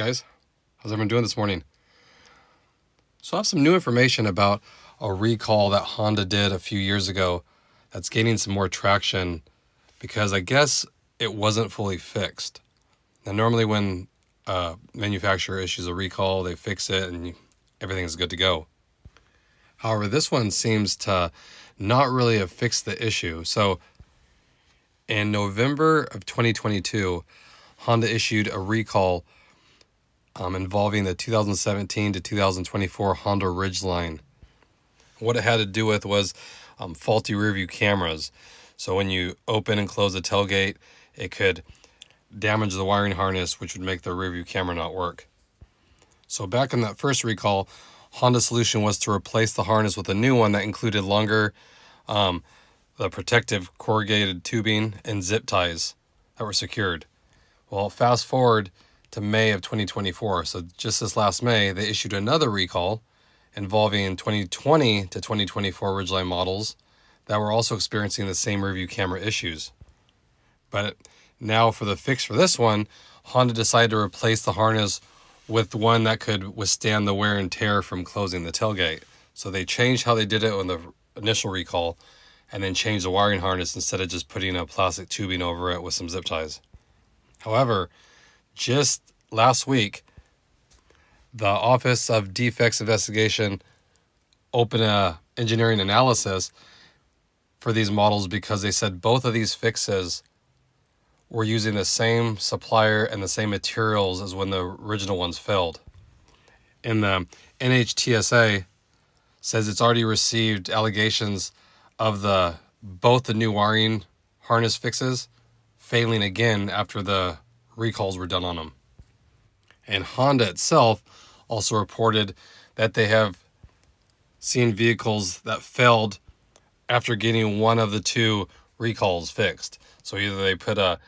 guys, how's everyone doing this morning? So I have some new information about a recall that Honda did a few years ago that's gaining some more traction because I guess it wasn't fully fixed. Now normally when a manufacturer issues a recall, they fix it and everything is good to go. However, this one seems to not really have fixed the issue. So in November of 2022, Honda issued a recall involving the 2017 to 2024 Honda Ridgeline. What it had to do with was faulty rearview cameras. So when you open and close the tailgate, it could damage the wiring harness, which would make the rearview camera not work. So back in that first recall, Honda's solution was to replace the harness with a new one that included longer, the protective corrugated tubing and zip ties that were secured. Well, fast forward to May of 2024. So just this last May, they issued another recall involving 2020 to 2024 Ridgeline models that were also experiencing the same rearview camera issues. But now for the fix for this one, Honda decided to replace the harness with one that could withstand the wear and tear from closing the tailgate. So they changed how they did it on the initial recall and then changed the wiring harness instead of just putting a plastic tubing over it with some zip ties. However, just last week, the Office of Defects Investigation opened an engineering analysis for these models because they said both of these fixes were using the same supplier and the same materials as when the original ones failed. And the NHTSA says it's already received allegations of both the new wiring harness fixes failing again after the recalls were done on them. And Honda itself also reported that they have seen vehicles that failed after getting one of the two recalls fixed. So either they put a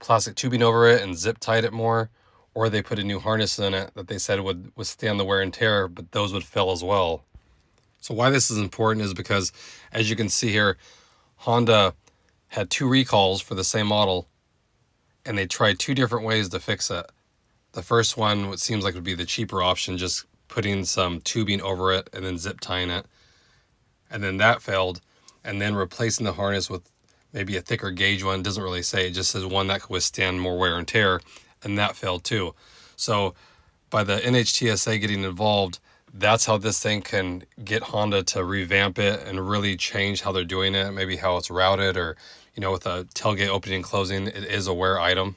plastic tubing over it and zip tied it more, or they put a new harness in it that they said would withstand the wear and tear, but those would fail as well. So why this is important is because, as you can see here, Honda had two recalls for the same model, and they tried two different ways to fix it. The first one, what seems like would be the cheaper option, just putting some tubing over it and then zip tying it. And then that failed. And then replacing the harness with maybe a thicker gauge one, doesn't really say, it just says one that could withstand more wear and tear, and that failed too. So by the NHTSA getting involved, that's how this thing can get Honda to revamp it and really change how they're doing it, maybe how it's routed, or with a tailgate opening and closing, it is a wear item.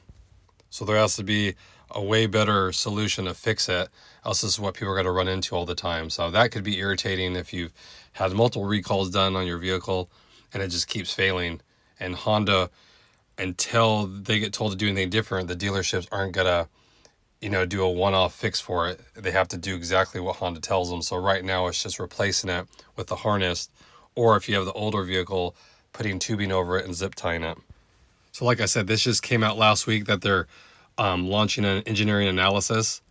So there has to be a way better solution to fix it, else this is what people are going to run into all the time. So that could be irritating if you've had multiple recalls done on your vehicle and it just keeps failing. And Honda, until they get told to do anything different, the dealerships aren't going to do a one-off fix for it. They have to do exactly what Honda tells them. So right now it's just replacing it with the harness, or if you have the older vehicle, putting tubing over it and zip tying it. So like I said, this just came out last week that they're launching an engineering analysis.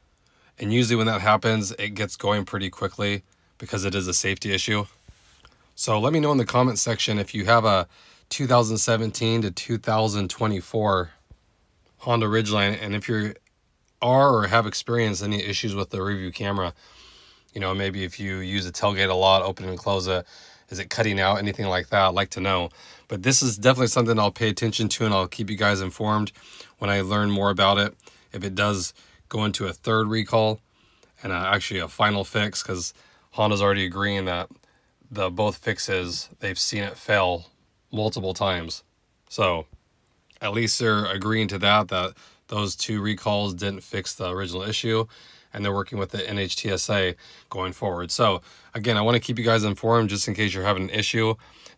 And usually when that happens, it gets going pretty quickly because it is a safety issue. So let me know in the comment section if you have a 2017 to 2024 Honda Ridgeline, and if you are or have experienced any issues with the rearview camera. Maybe if you use the tailgate a lot, open and close it, is it cutting out, anything like that? I'd like to know. But this is definitely something I'll pay attention to, and I'll keep you guys informed when I learn more about it. If it does go into a third recall and actually a final fix, because Honda's already agreeing that both fixes, they've seen it fail multiple times. So at least they're agreeing to that those two recalls didn't fix the original issue, and they're working with the NHTSA going forward. So again, I want to keep you guys informed just in case you're having an issue.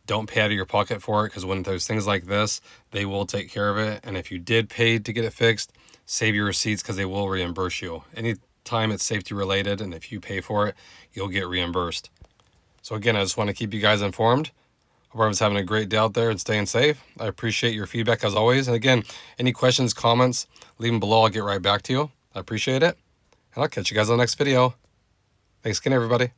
Don't pay out of your pocket for it, because when there's things like this, they will take care of it. And if you did pay to get it fixed, save your receipts, because they will reimburse you. Anytime it's safety related, and if you pay for it, you'll get reimbursed. So again, I just want to keep you guys informed. Hope everyone's having a great day out there and staying safe. I appreciate your feedback as always. And again, any questions, comments, leave them below. I'll get right back to you. I appreciate it. And I'll catch you guys on the next video. Thanks again, everybody.